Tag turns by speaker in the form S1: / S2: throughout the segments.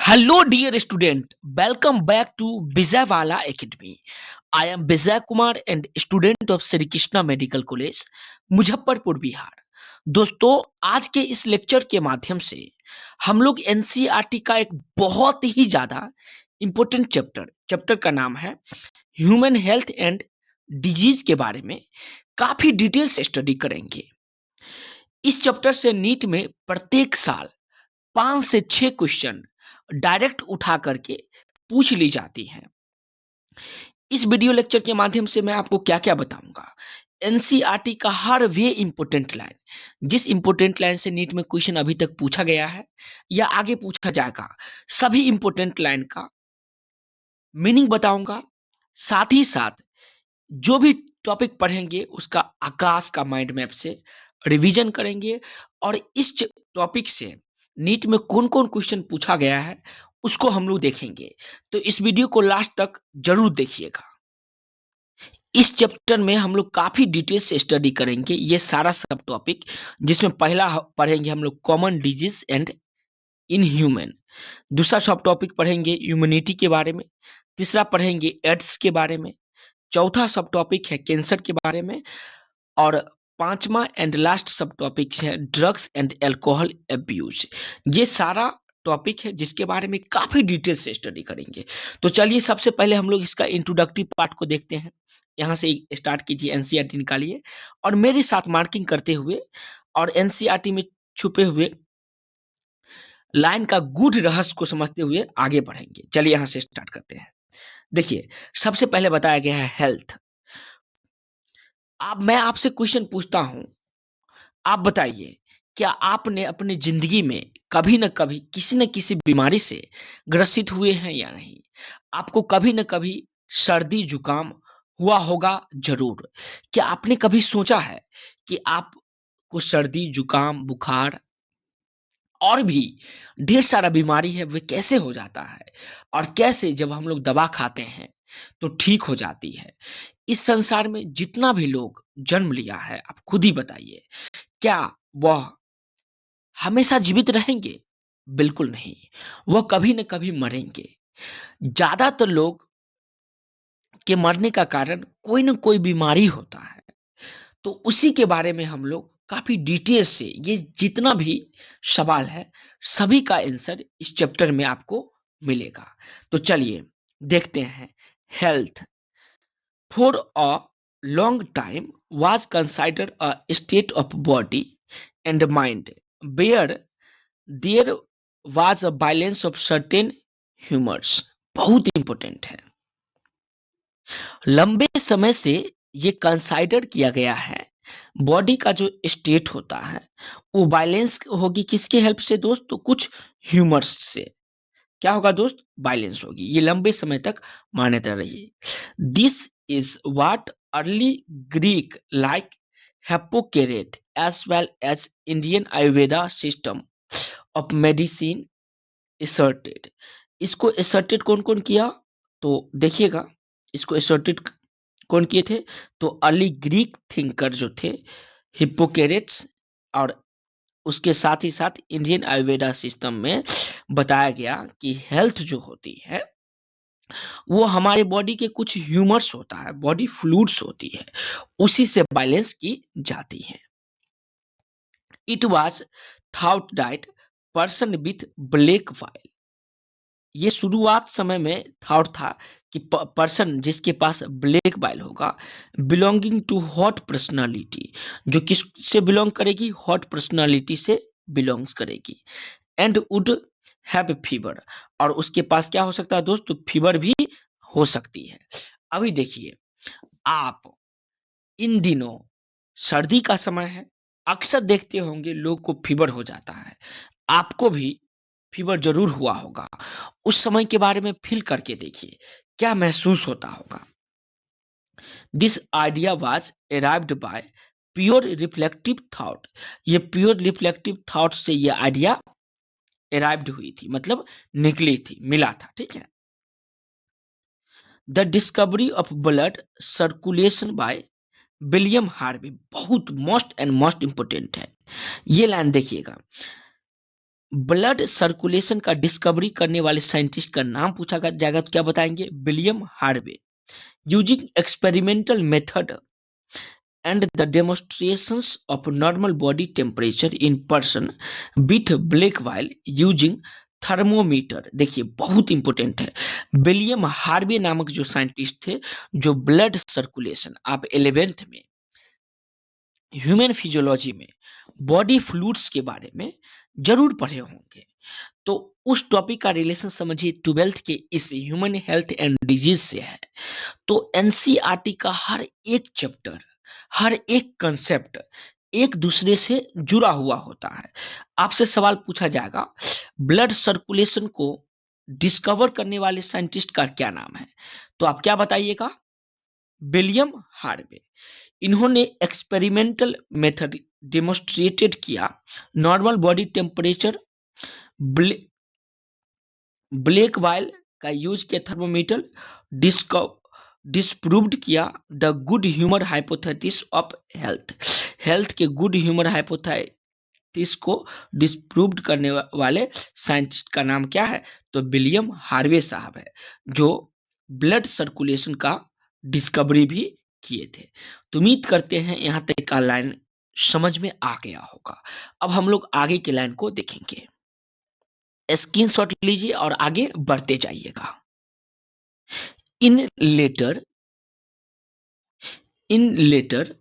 S1: Hello, dear student. Welcome back to Bizawala Academy. I am Bizay Kumar and student of Sri Krishna Medical College, Muzaffarpur Bihar. दोस्तों, आज के इस lecture के माध्यम से हम लोग एनसीईआरटी का एक बहुत ही ज़्यादा इम्पोर्टेंट चैप्टर का नाम है ह्यूमन हेल्थ एंड डिजीज के बारे में काफ़ी डिटेल से स्टडी करेंगे। इस चैप्टर से नीट में प्रत्येक साल 5 से 6 क्वेश्चन डायरेक्ट उठा करके पूछ ली जाती हैं। इस वीडियो लेक्चर के माध्यम से मैं आपको क्या-क्या बताऊंगा। एनसीईआरटी का हर वे इंपॉर्टेंट लाइन, जिस इंपॉर्टेंट लाइन से नीट में क्वेश्चन अभी तक पूछा गया है या आगे पूछा जाएगा, सभी इंपॉर्टेंट लाइन का मीनिंग बताऊंगा। साथ ही साथ जो भी टॉपिक पढ़ेंगे उसका आकाश का माइंड मैप से रिवीजन करेंगे और इस टॉपिक से नीट में कौन-कौन क्वेश्चन पूछा गया है उसको हम लोग देखेंगे। तो इस वीडियो को लास्ट तक जरूर देखिएगा। इस चैप्टर में हम लोग काफी डिटेल से स्टडी करेंगे ये सारा सब टॉपिक, जिसमें पहला पढ़ेंगे हम लोग common disease and in human. दूसरा सब टॉपिक पढ़ेंगे इम्यूनिटी के बारे में। तीसरा पढ़ेंगे एड्स के बारे में। चौथा सब टॉपिक है कैंसर के बारे में। और पांचवा एंड लास्ट सब टॉपिक है ड्रग्स एंड अल्कोहल अब्यूज। ये सारा टॉपिक है जिसके बारे में काफी डिटेल से स्टडी करेंगे। तो चलिए सबसे पहले हम लोग इसका इंट्रोडक्टरी पार्ट को देखते हैं। यहाँ से स्टार्ट कीजिए, एनसीईआरटी निकालिए और मेरे साथ मार्किंग करते हुए और एनसीईआरटी में छुपे हुए लाइन का गूढ़ रहस्य को समझते हुए आगे बढ़ेंगे। चलिए यहाँ से स्टार्ट करते हैं। देखिए, सबसे पहले बताया गया है हेल्थ। अब मैं आपसे क्वेश्चन पूछता हूं, आप बताइए, क्या आपने अपनी जिंदगी में कभी न कभी किसी न किसी बीमारी से ग्रसित हुए हैं या नहीं? आपको कभी न कभी सर्दी जुकाम हुआ होगा जरूर। क्या आपने कभी सोचा है कि आपको सर्दी जुकाम बुखार और भी ढेर सारा बीमारी है वे कैसे हो जाता है और कैसे जब हम लोग दवा खाते हैं तो ठीक हो जाती है? इस संसार में जितना भी लोग जन्म लिया है, आप खुद ही बताइए, क्या वह हमेशा जीवित रहेंगे? बिल्कुल नहीं, वह कभी न कभी मरेंगे। ज्यादातर लोग के मरने का कारण कोई न कोई बीमारी होता है। तो उसी के बारे में हम लोग काफी डिटेल से ये जितना भी सवाल है सभी का आंसर इस चैप्टर में आपको मिलेगा। तो चलिए देखते हैं। Health for a long time was considered a state of body and mind where there was a balance of certain humors। बहुत इंपॉर्टेंट है। लंबे समय से ये कंसाइडर किया गया है बॉडी का जो स्टेट होता है वो बैलेंस होगी किसके हेल्प से दोस्त? तो कुछ ह्यूमर्स से। क्या होगा दोस्त? बैलेंस होगी। ये लंबे समय तक मान्यता रही है। This is what early Greek like Hippocrates as well as Indian Ayurveda system of medicine asserted. इसको असर्टेड कौन कौन किया? तो देखिएगा, इसको असर्टेड कौन किए थे? तो अर्ली ग्रीक थिंकर जो थे हिप्पोक्रेट्स, और उसके साथ ही साथ इंडियन आयुर्वेदा सिस्टम में बताया गया कि हेल्थ जो होती है वो हमारे बॉडी के कुछ ह्यूमर्स होता है, बॉडी फ्लूइड्स होती है, उसी से बैलेंस की जाती है। It was thought that person with black while, ये शुरुआत समय में थॉट था कि पर्सन जिसके पास ब्लैक बाइल होगा बिलोंगिंग टू हॉट पर्सनालिटी, जो किससे बिलोंग करेगी? हॉट पर्सनालिटी से बिलोंग्स करेगी। एंड वुड हैव फीवर, और उसके पास क्या हो सकता है दोस्त? तो फीवर भी हो सकती है। अभी देखिए, आप इन दिनों सर्दी का समय है, अक्सर देखते होंगे लोग को फीवर हो जाता है। आपको भी फीवर जरूर हुआ होगा। उस समय के बारे में फील करके देखिए क्या महसूस होता होगा। This idea was arrived by pure reflective thought. ये प्योर रिफ्लेक्टिव थॉट से ये आइडिया अराइव्ड हुई थी, मतलब निकली थी, मिला था। ठीक है। The discovery of blood circulation by William Harvey, बहुत मोस्ट एंड मोस्ट इंपोर्टेंट है। ये लाइन देखिएगा, ब्लड सर्कुलेशन का डिस्कवरी करने वाले साइंटिस्ट का नाम पूछा जाएगा तो क्या बताएंगे? William Harvey. Using experimental method and the demonstrations of normal body temperature in person with black while using thermometer. देखिए बहुत इंपॉर्टेंट है। विलियम हार्वे नामक जो साइंटिस्ट थे, जो ब्लड सर्कुलेशन आप 11th में ह्यूमन फिजियोलॉजी में बॉडी फ्लूइड्स के बारे में जरूर पढ़े होंगे, तो उस टॉपिक का रिलेशन समझिए 12th के इस ह्यूमन हेल्थ एंड डिजीज से है। तो एनसीईआरटी का हर एक चैप्टर, हर एक कंसेप्ट एक दूसरे से जुड़ा हुआ होता है। आपसे सवाल पूछा जाएगा, ब्लड सर्कुलेशन को डिस्कवर करने वाले साइंटिस्ट का क्या नाम है? तो आप क्या बताइएगा? William Harvey. इन्होंने एक्सपेरिमेंटल मेथड डेमोस्ट्रेटेड किया, normal body temperature, black while का यूज किया, थर्मोमीटर डिस्प्रूव्ड किया the good humour hypothesis of health. Health के गुड ह्यूमर हाइपोथेसिस को डिस्प्रूव्ड करने वाले साइंटिस्ट का नाम क्या है? तो विलियम हार्वे साहब है, जो ब्लड सर्कुलेशन का डिस्कवरी भी किए थे। तो उम्मीद करते हैं यहाँ तक का लाइन समझ में आ गया होगा। अब हम लोग आगे के लाइन को देखेंगे। स्क्रीनशॉट लीजिए और आगे बढ़ते जाइएगा। In later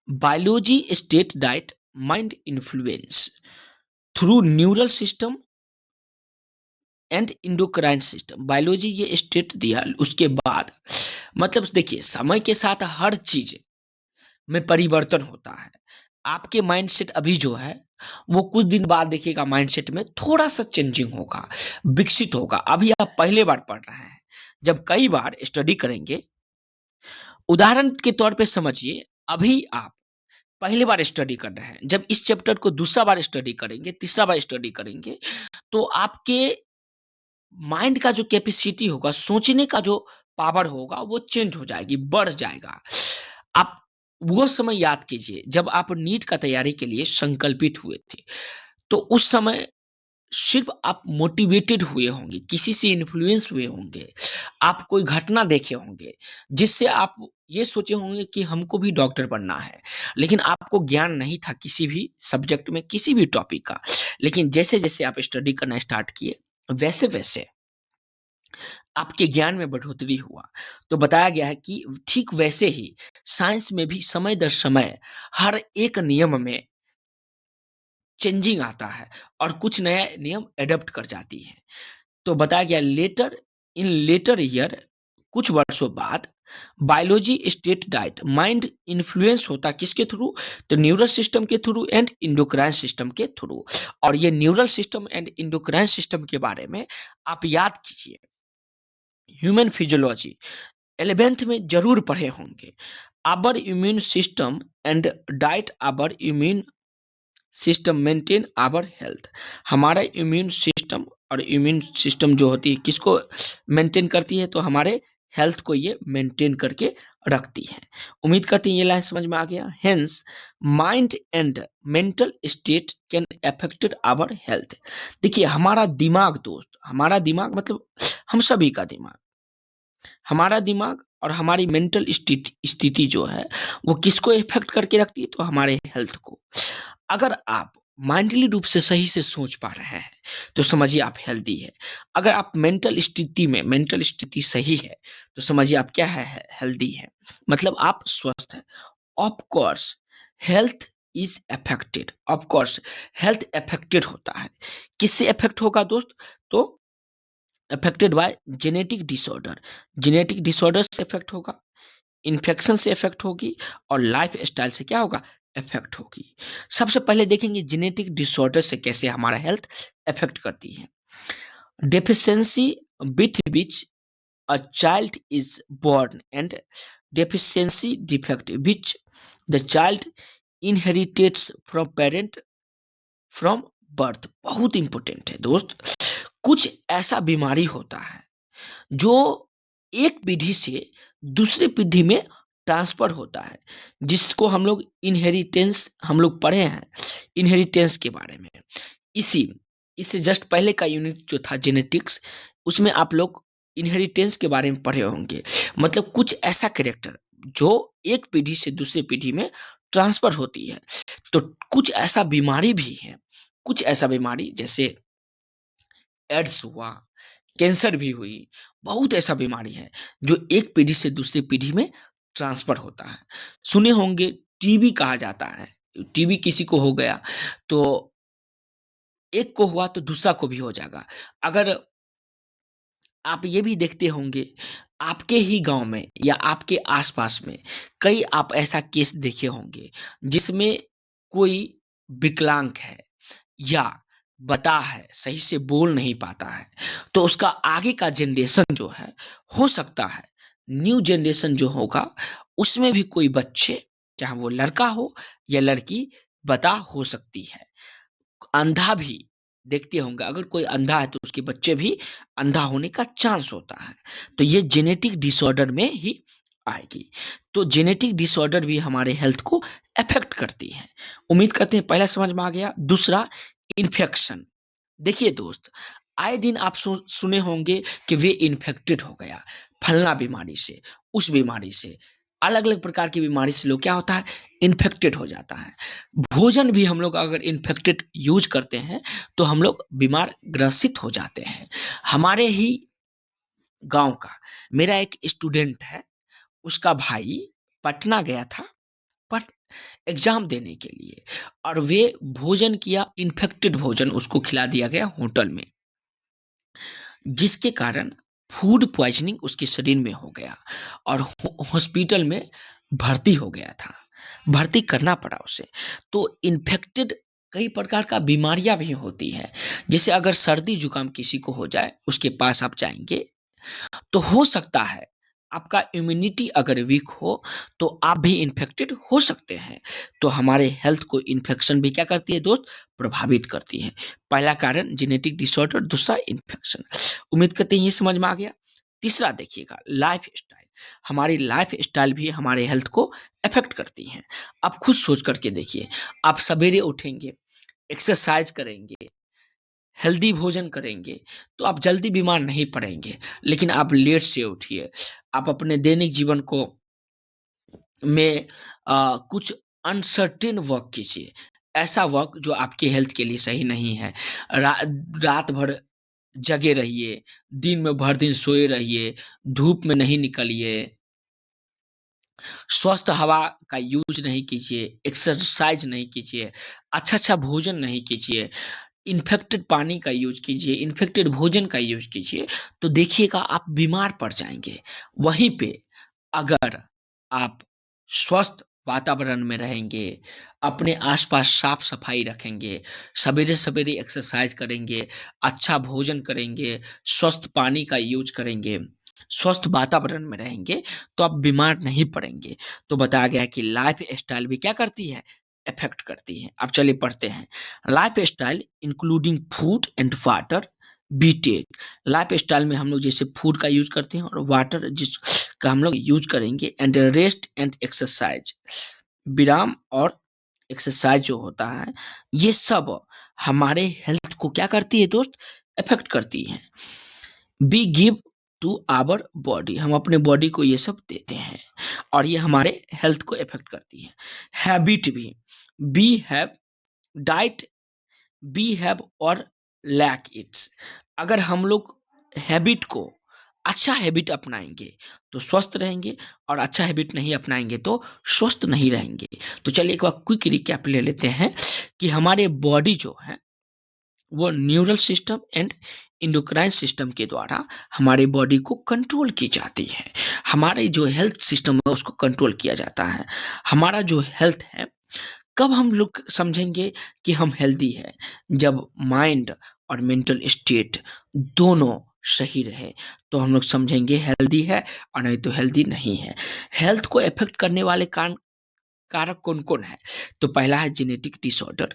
S1: biology state diet mind influence through neural system and endocrine system. Biology ये स्टेट दिया, उसके बाद मतलब देखिए समय के साथ हर चीज में परिवर्तन होता है। आपके माइंडसेट अभी जो है वो कुछ दिन बाद देखिएगा माइंडसेट में थोड़ा सा चेंजिंग होगा, विकसित होगा। अभी आप पहले बार पढ़ रहे हैं, जब कई बार स्टडी करेंगे, उदाहरण के तौर पे समझिए, अभी आप पहली बार स्टडी कर रहे हैं, जब इस चैप्टर को दूसरा बार स्टडी करेंगे, तीसरा बार स्टडी करेंगे, तो आपके माइंड का जो कैपेसिटी होगा, सोचने का जो पावर होगा, वो चेंज हो जाएगी, बढ़ जाएगा। आप वो समय याद कीजिए जब आप नीट का तैयारी के लिए संकल्पित हुए थे, तो उस समय सिर्फ आप मोटिवेटेड हुए होंगे, किसी से इन्फ्लुएंस हुए होंगे, आप कोई घटना देखे होंगे जिससे आप ये सोचे होंगे कि हमको भी डॉक्टर बनना है, लेकिन आपको ज्ञान नहीं था किसी भी सब्जेक्ट में, किसी भी टॉपिक का। लेकिन जैसे जैसे आप स्टडी करना स्टार्ट किए, वैसे वैसे आपके ज्ञान में बढ़ोतरी हुआ। तो बताया गया है कि ठीक वैसे ही साइंस में भी समय दर समय हर एक नियम में चेंजिंग आता है और कुछ नया नियम एडप्ट कर जाती है। तो बताया गया लेटर ईयर, कुछ वर्षों बाद biology state diet mind influence होता किसके थ्रू? तो न्यूरल सिस्टम के थ्रू एंड इंडोक्राइन सिस्टम के थ्रू। और ये neural system and endocrine system के बारे में आप याद कीजिए, ह्यूमन फिजियोलॉजी 11th में जरूर पढ़े होंगे। Our immune system and diet our immune system maintain our health. हमारा इम्यून सिस्टम, और इम्यून सिस्टम जो होती है किसको मेंटेन करती है? तो हमारे हेल्थ को ये मेंटेन करके रखती है। उम्मीद करती हैं ये लाइन समझ में आ गया। Hence mind and mental state can affected our health. देखिए हमारा दिमाग दोस्त, हमारा दिमाग मतलब हम सभी का दिमाग, हमारा दिमाग और हमारी मेंटल स्थिति जो है वो किसको इफेक्ट करके रखती है? तो हमारे हेल्थ को। अगर आप माइंडली रूप से सही से सोच पा रहे हैं तो समझिए आप हेल्दी है। अगर आप मेंटल स्थिति सही है तो समझिए आप क्या है? हेल्दी है, मतलब आप स्वस्थ हैं। Of course health is affected, of course health affected होता है। किससे अफेक्ट होगा दोस्त? तो अफेक्टेड बाय जेनेटिक डिसऑर्डर से इफेक्ट होगा, इन्फेक्शन से इफेक्ट होगी, और लाइफ स्टाइल से क्या होगा? इफेक्ट होगी। सबसे पहले देखेंगे जेनेटिक डिसऑर्डर से कैसे हमारा हेल्थ इफेक्ट करती है। Deficiency with which a child is born and deficiency defect which the child inherits from parent from birth. बहुत इंपॉर्टेंट है दोस्त। कुछ ऐसा बीमारी होता है जो एक पीढ़ी से दूसरी पीढ़ी में ट्रांसफर होता है, जिसको हम लोग इनहेरिटेंस, हम लोग पढ़े हैं इनहेरिटेंस के बारे में। इसी इससे जस्ट पहले का यूनिट जो था जेनेटिक्स, उसमें आप लोग इनहेरिटेंस के बारे में पढ़े होंगे। मतलब कुछ ऐसा कैरेक्टर जो एक पीढ़ी से दूसरी पीढ़ी में ट्रांसफर होती है। तो कुछ ऐसा बीमारी भी है, कुछ ऐसा बीमारी जैसे एड्स हुआ, कैंसर भी हुई, बहुत ऐसा बीमारी है जो एक पीढ़ी से दूसरी पीढ़ी में ट्रांसफर होता है। सुने होंगे टीबी कहा जाता है। टीबी किसी को हो गया तो एक को हुआ तो दूसरा को भी हो जाएगा। अगर आप ये भी देखते होंगे आपके ही गांव में या आपके आसपास में कई आप ऐसा केस देखे होंगे जिसमें कोई विकलांग है या बता है, सही से बोल नहीं पाता है, तो उसका आगे का जनरेशन जो है, हो सकता है न्यू जनरेशन जो होगा उसमें भी कोई बच्चे, चाहे वो लड़का हो या लड़की, बता हो सकती है। अंधा भी देखते होंगे, अगर कोई अंधा है तो उसके बच्चे भी अंधा होने का चांस होता है। तो ये जेनेटिक डिसऑर्डर में ही आएगी। तो जेनेटिक डिसऑर्डर भी हमारे हेल्थ को अफेक्ट करती है। उम्मीद करते हैं पहला समझ में आ गया। दूसरा, इन्फेक्शन। देखिए दोस्त, आए दिन आप सुने होंगे कि वे इन्फेक्टेड हो गया फलना बीमारी से, उस बीमारी से, अलग अलग प्रकार की बीमारी से लोग क्या होता है, इन्फेक्टेड हो जाता है। भोजन भी हम लोग अगर इन्फेक्टेड यूज करते हैं तो हम लोग बीमार ग्रसित हो जाते हैं। हमारे ही गांव का मेरा एक स्टूडेंट है, उसका भाई पटना गया था पट एग्जाम देने के लिए, और वे भोजन किया, इन्फेक्टेड भोजन उसको खिला दिया गया होटल में, जिसके कारण फूड पॉइजनिंग उसके शरीर में हो गया और हॉस्पिटल में भर्ती हो गया था, भर्ती करना पड़ा उसे। तो इन्फेक्टेड कई प्रकार का बीमारियां भी होती है। जैसे अगर सर्दी जुकाम किसी को हो जाए, उसके पास आप जाएंगे तो हो सकता है आपका इम्यूनिटी अगर वीक हो तो आप भी इन्फेक्टेड हो सकते हैं। तो हमारे हेल्थ को इन्फेक्शन भी क्या करती है दोस्त, प्रभावित करती है। पहला कारण जेनेटिक डिसऑर्डर, दूसरा इन्फेक्शन। उम्मीद करते हैं ये समझ में आ गया। तीसरा देखिएगा, लाइफ स्टाइल। हमारी लाइफ स्टाइल भी हमारे हेल्थ को अफेक्ट करती है। आप खुद सोच करके देखिए, आप सवेरे उठेंगे, एक्सरसाइज करेंगे, हेल्दी भोजन करेंगे तो आप जल्दी बीमार नहीं पड़ेंगे। लेकिन आप लेट से उठिए, आप अपने दैनिक जीवन को में कुछ अनसर्टेन वर्क कीजिए, ऐसा वर्क जो आपके हेल्थ के लिए सही नहीं है। रात भर जगे रहिए, दिन में भर दिन सोए रहिए, धूप में नहीं निकलिए, स्वस्थ हवा का यूज नहीं कीजिए, एक्सरसाइज नहीं कीजिए, अच्छा अच्छा भोजन नहीं कीजिए, इन्फेक्टेड पानी का यूज कीजिए, इन्फेक्टेड भोजन का यूज कीजिए, तो देखिएगा आप बीमार पड़ जाएंगे। वहीं पे अगर आप स्वस्थ वातावरण में रहेंगे, अपने आसपास साफ सफाई रखेंगे, सवेरे सवेरे एक्सरसाइज करेंगे, अच्छा भोजन करेंगे, स्वस्थ पानी का यूज करेंगे, स्वस्थ वातावरण में रहेंगे, तो आप बीमार नहीं पड़ेंगे। तो बताया गया है कि लाइफ स्टाइल भी क्या करती है, इफेक्ट करती है। अब चलिए पढ़ते हैं। Life style including food and water we take. Life style में हम लोग जैसे फूड का यूज करते हैं और वाटर जिसका हम लोग यूज करेंगे, एंड रेस्ट एंड एक्सरसाइज, विराम और एक्सरसाइज जो होता है, ये सब हमारे हेल्थ को क्या करती है दोस्त, इफेक्ट करती है। We give to our body, हम अपने बॉडी को ये सब देते हैं और ये हमारे हेल्थ को इफेक्ट करती है। हैबिट भी, we have diet, we have और लैक इट्स। अगर हम लोग हैबिट को, अच्छा हैबिट अपनाएंगे तो स्वस्थ रहेंगे, और अच्छा हैबिट नहीं अपनाएंगे तो स्वस्थ नहीं रहेंगे। तो चलिए एक बार क्विक रिकैप ले लेते हैं कि हमारे बॉडी जो है वो neural system and endocrine system के द्वारा हमारी बॉडी को कंट्रोल की जाती है। हमारे जो हेल्थ सिस्टम है उसको कंट्रोल किया जाता है। हमारा जो हेल्थ है, कब हम लोग समझेंगे कि हम हेल्दी है, जब माइंड और मेंटल स्टेट दोनों सही रहे तो हम लोग समझेंगे हेल्दी है, और नहीं तो हेल्दी नहीं है। हेल्थ को इफेक्ट करने वाले कारक कौन कौन है, तो पहला है जेनेटिक डिसऑर्डर,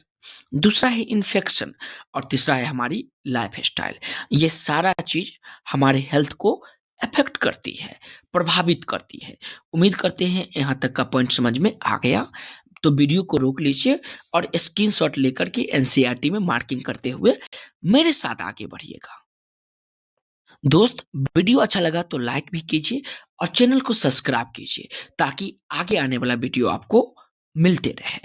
S1: दूसरा है इन्फेक्शन, और तीसरा है हमारी लाइफ स्टाइल। ये सारा चीज हमारे हेल्थ को अफेक्ट करती है, प्रभावित करती है। उम्मीद करते हैं यहाँ तक का पॉइंट समझ में आ गया। तो वीडियो को रोक लीजिए और स्क्रीनशॉट लेकर के एनसीईआरटी में मार्किंग करते हुए मेरे साथ आगे बढ़िएगा। दोस्त, वीडियो अच्छा लगा तो लाइक भी कीजिए और चैनल को सब्सक्राइब कीजिए ताकि आगे आने वाला वीडियो आपको मिलते रहे।